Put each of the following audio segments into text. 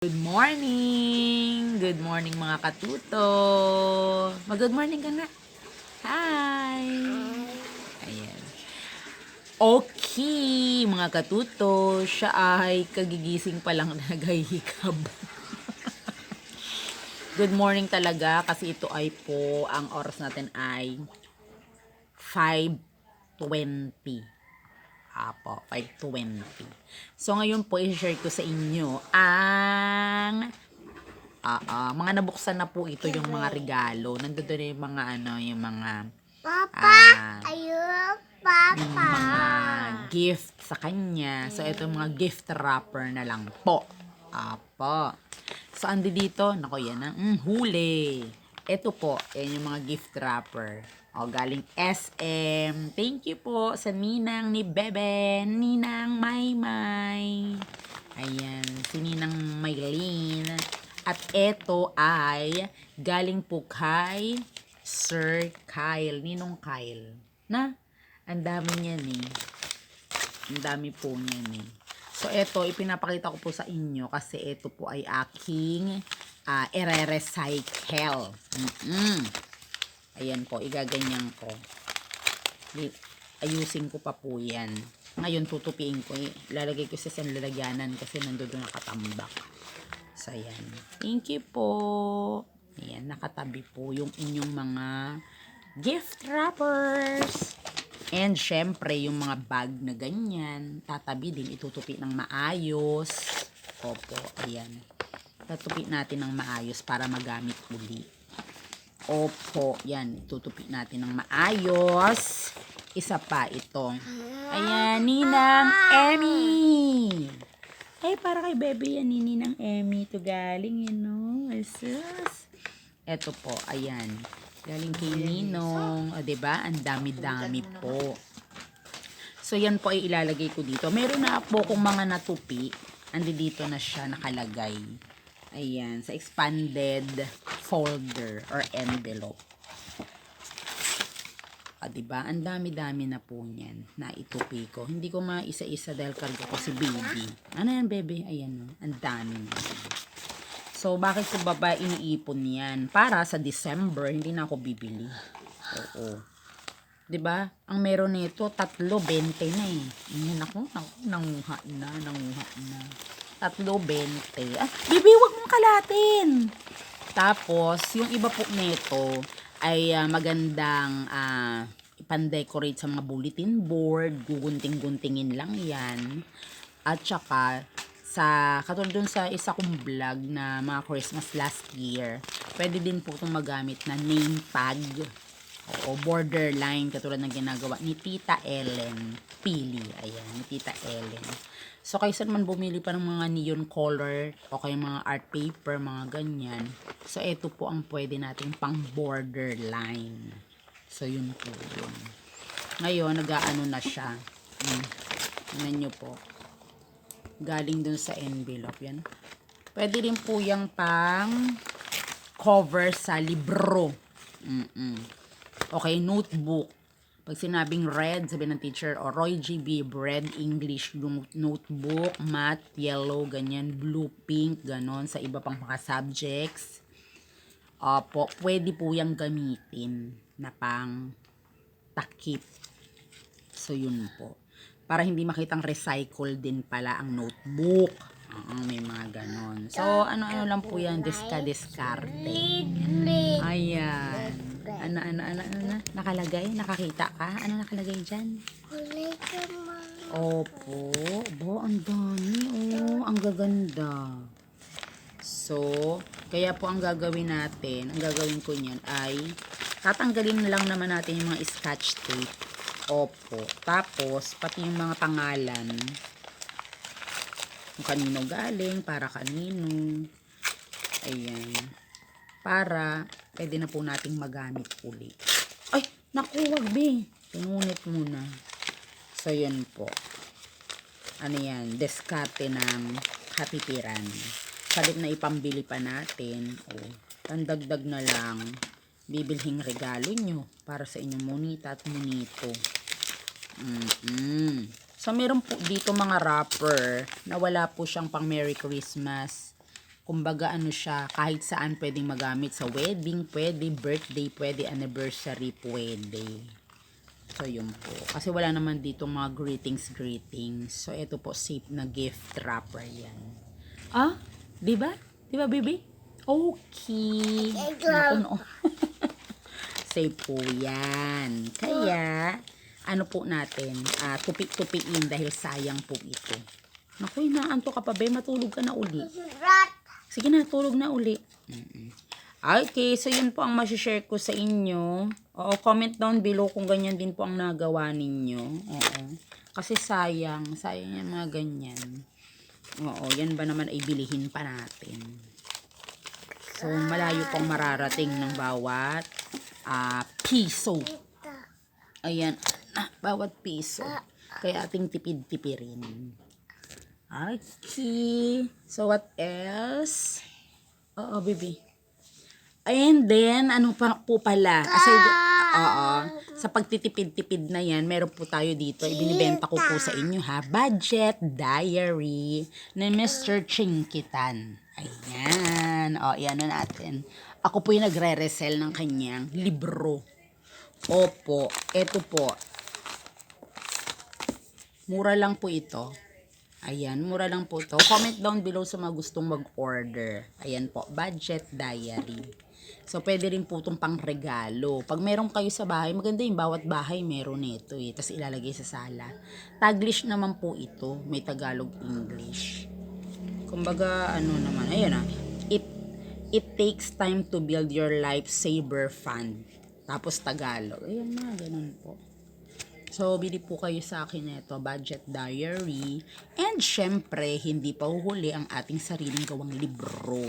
Good morning! Good morning mga katuto! Mag-good morning ka na. Hi! Ayan. Okay, mga katuto. Siya ay kagigising pa lang naghahikab. Good morning talaga kasi ito ay po, ang oras natin ay 5:20. Apo, 5:20. So, ngayon po, i-share ko sa inyo ang mga nabuksan na po ito yung mga regalo. Nandun na yung mga yung mga yung mga gift sa kanya. So, ito yung mga gift wrapper na lang po. Apo. So, andi dito. Nako, yan ang huli. Ito po, yan yung mga gift wrapper. O, galing SM. Thank you po sa ninang ni Beben, ninang Maymay. Ayan, si ninang Maylene. At ito ay galing po kay Sir Kyle, Ninong Kyle. Na, ang dami niyan eh. Ang dami po niyan eh. So, ito, ipinapakita ko po sa inyo kasi ito po ay aking ire-recycle. Ayan po, igaganyan ko. Ayusin ko pa po yan. Ngayon, tutupiin ko. Lalagay ko sa lalagyanan kasi nandoon nakatambak. So, ayan. Thank you po. Ayan, nakatabi po yung inyong mga gift wrappers. And, syempre, yung mga bag na ganyan, tatabi din, itutupi ng maayos. Opo, ayan. Tatupi natin ng maayos para magamit uli. Opo, yan. Itutupi natin ng maayos. Isa pa ito. Ayan, Ninang Emmy. Ay, para kay baby yan, Ninang Emmy. Ito galing, yun, no? Asus. Ito po, ayan. Galing kay Ninong. O, diba? Ang dami-dami po. So, yan po ay ilalagay ko dito. Meron na po kung mga natupi. Andi dito na siya nakalagay. Ayan, sa expanded folder or envelope. Diba? Ang dami-dami na po niyan na itupi ko. Hindi ko maisa-isa dahil karga ko si baby. Ano yan, baby? Ayan, no? Ang dami na. So, bakit ko ba iniipon yan? Para sa December, hindi na ako bibili. Oo. Diba? Ang meron nito, 3.20 na eh. Ayan ako, nanguha na. 3.20. Bibi, wag mong kalatin. Tapos, yung iba po nito ay magandang ipan-decorate sa mga bulletin board. Gugunting-guntingin lang yan. At saka, katulad dun sa isa kong vlog na mga Christmas last year, pwede din po itong magamit na name tag o borderline katulad ng ginagawa ni Tita Ellen Pili. Ayan, ni Tita Ellen. So, kaysa naman bumili pa ng mga neon color o kaya mga art paper, mga ganyan. So, ito po ang pwede nating pang borderline. So, yun po yun. Ngayon, nag-aano na siya. Tingnan nyo po. Galing dun sa envelope. Yan. Pwede rin po yung pang cover sa libro. Okay, notebook. Pag sinabing red, sabi ng teacher, o Roy GB, red English notebook, matte, yellow, ganyan, blue, pink, ganon, sa iba pang mga subjects. Opo, pwede po yung gamitin na pang takip. So, yun po. Para hindi makitang recycle din pala ang notebook. May mga ganon. So, ano-ano lang po yan, diskarte. Ayan. Ano, nakalagay? Nakakita ka? Ano nakalagay dyan? Opo. Bo, ang dami. Oh, ang gaganda. So, kaya po ang gagawin ko niyan ay tatanggalin na lang naman natin yung mga scotch tape. Opo. Tapos, pati yung mga pangalan. Kung kanino galing, para kanino. Ayan. Para, pwede na po nating magamit uli. Ay, naku, wag be. Pinunit muna. So, yan po. Ano yan? Diskarte ng katitiran. Salit na ipambili pa natin. Pandagdag na lang. Bibilhing regalo nyo para sa inyong monita at monito. So, meron po dito mga wrapper na wala po siyang pang Merry Christmas. Kumbaga ano siya, kahit saan pwedeng magamit. Sa wedding, pwede. Birthday, pwede. Anniversary, pwede. So, yun po. Kasi wala naman dito mga greetings. So, ito po, safe na gift wrapper yan. Ah? Diba? Diba, baby? Okay. Naku, no. Safe po yan. Kaya, ano po natin, tupi-tupiin dahil sayang po ito. Naku, inaanto ka pa, be. Matulog ka na uli. Sige na, tulog na uli. Okay, so yun po ang masishare ko sa inyo. Oo, comment down below kung ganyan din po ang nagawa ninyo. Oo. Kasi sayang yung mga ganyan. Oo, yan ba naman ay bilihin pa natin. So, malayo pong mararating ng bawat piso. Ayan, bawat piso. Kaya ating tipid-tipirin. Okay. So, what else? Oo, baby. And then, ano pa po pala? Kasi, sa pagtitipid-tipid na yan, meron po tayo dito. Ibinibenta ko po sa inyo, ha? Budget Diary ni Mr. Chinkitan. Ayan. O, yan na natin. Ako po yung nagre-resell ng kanyang libro. Opo. Eto po. Mura lang po ito. Ayan, mura lang po ito. Comment down below sa mga gustong mag-order. Ayan po, Budget Diary. So, pwede rin po itong pang regalo. Pag meron kayo sa bahay, maganda yung bawat bahay meron nito eh. Tapos ilalagay sa sala. Taglish naman po ito. May Tagalog English. Kumbaga, ano naman, ayan it takes time to build your lifesaver fund. Tapos Tagalog. Ayan na, ganun po. So, bili po kayo sa akin nito, Budget Diary. And, syempre, hindi pa uhuli ang ating sariling gawang libro.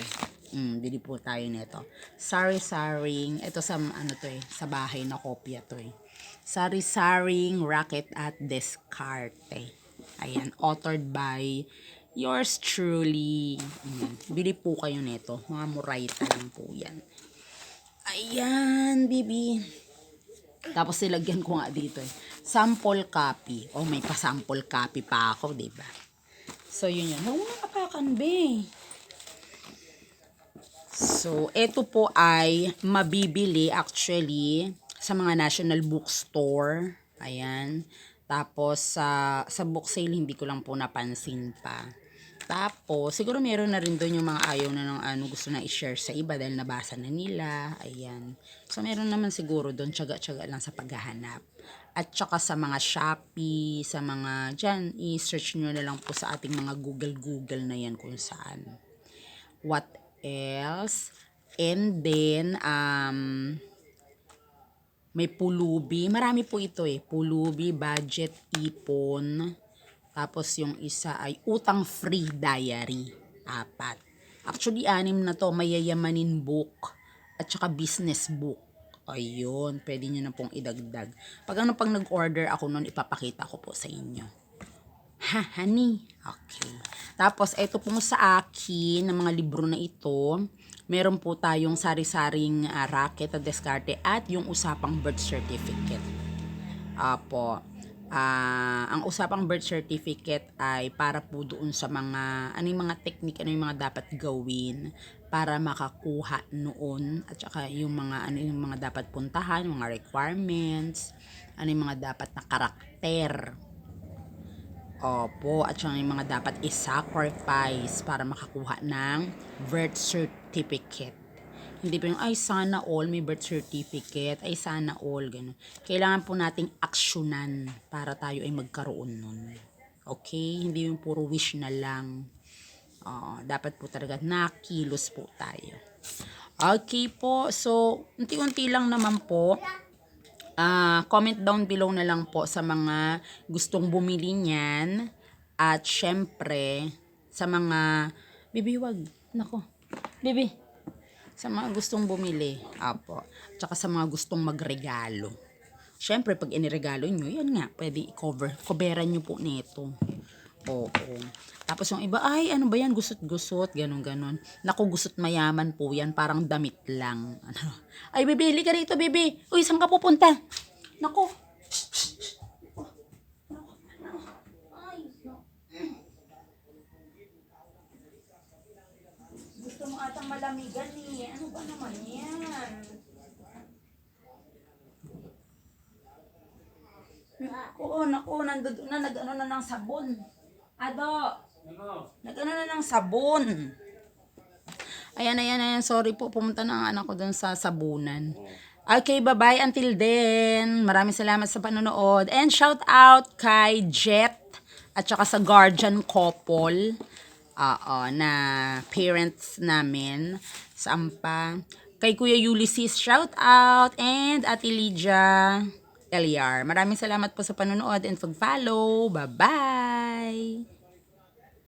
Bili po tayo nito. Sari-saring, ito sa, sa bahay na kopya to eh. Sari-saring Racket at Descarte. Ayan, authored by yours truly. Bili po kayo nito. Mga murayta lang po yan. Ayan, bibi. Tapos nilagyan ko nga dito eh. Sample copy. Oh, may pa-sample copy pa ako, diba? So, yun yan. Huwag mo nakapakan, be. So, ito po ay mabibili actually sa mga national bookstore. Ayan. Tapos, sa book sale, hindi ko lang po napansin pa. Tapos, siguro meron na rin doon yung mga ayaw na ng gusto na i-share sa iba dahil nabasa na nila. Ayan. So, meron naman siguro doon, tsaga-tsaga lang sa paghahanap. At saka sa mga Shopee, sa mga dyan, i-search nyo na lang po sa ating mga Google na yan kung saan. What else? And then, may pulubi. Marami po ito eh. Pulubi, budget, ipon. Tapos yung isa ay utang-free diary. 4. Actually, 6 na to. Mayayamanin book at saka business book. Ayun, pwede nyo na pong idagdag. Pag nag-order ako nun, ipapakita ko po sa inyo. Ha, honey? Okay. Tapos, ito po sa akin, ng mga libro na ito, meron po tayong sari-saring racket at diskarte at yung usapang birth certificate. Apo. Ang usapang birth certificate ay para po doon sa mga, ano yung mga technique, ano yung mga dapat gawin para makakuha noon at saka yung mga, ano yung mga dapat puntahan, yung mga requirements, ano yung mga dapat na karakter. Opo, at saka yung mga dapat i-sacrifice para makakuha ng birth certificate. Hindi pa yung, ay sana all may birth certificate, ay sana all, gano'n. Kailangan po nating aksyonan para tayo ay magkaroon nun. Okay? Hindi yung puro wish na lang. Dapat po talaga nakilos po tayo. Okay po, so, unti-unti lang naman po. Comment down below na lang po sa mga gustong bumili niyan. At syempre, sa mga, bibi wag, nako, bibi. Sa mga gustong bumili, apo. Tsaka sa mga gustong magregalo. Siyempre, pag iniregalo nyo, yan nga, pwede coveran nyo po nito. Oo. Tapos yung iba, ay, ano ba yan, gusot-gusot, ganon-ganon. Naku, gusot mayaman po yan, parang damit lang. Ay, bibi, hili ka rito, bibi. Uy, saan ka pupunta? Naku. Gusto yatang malamigan eh. Ano ba naman yan? Naku, nandun na, nag-ano na ng sabon. Ado, nag-ano na ng sabon. Ayan, sorry po, pumunta na ang anak ko dun sa sabunan. Okay, bye-bye until then. Maraming salamat sa panonood. And shout out kay Jet at saka sa guardian couple na parents namin sa Ampa. Kay Kuya Ulysses, shout out. And Ate Lydia Eliar. Maraming salamat po sa panonood and pag-follow. Bye-bye!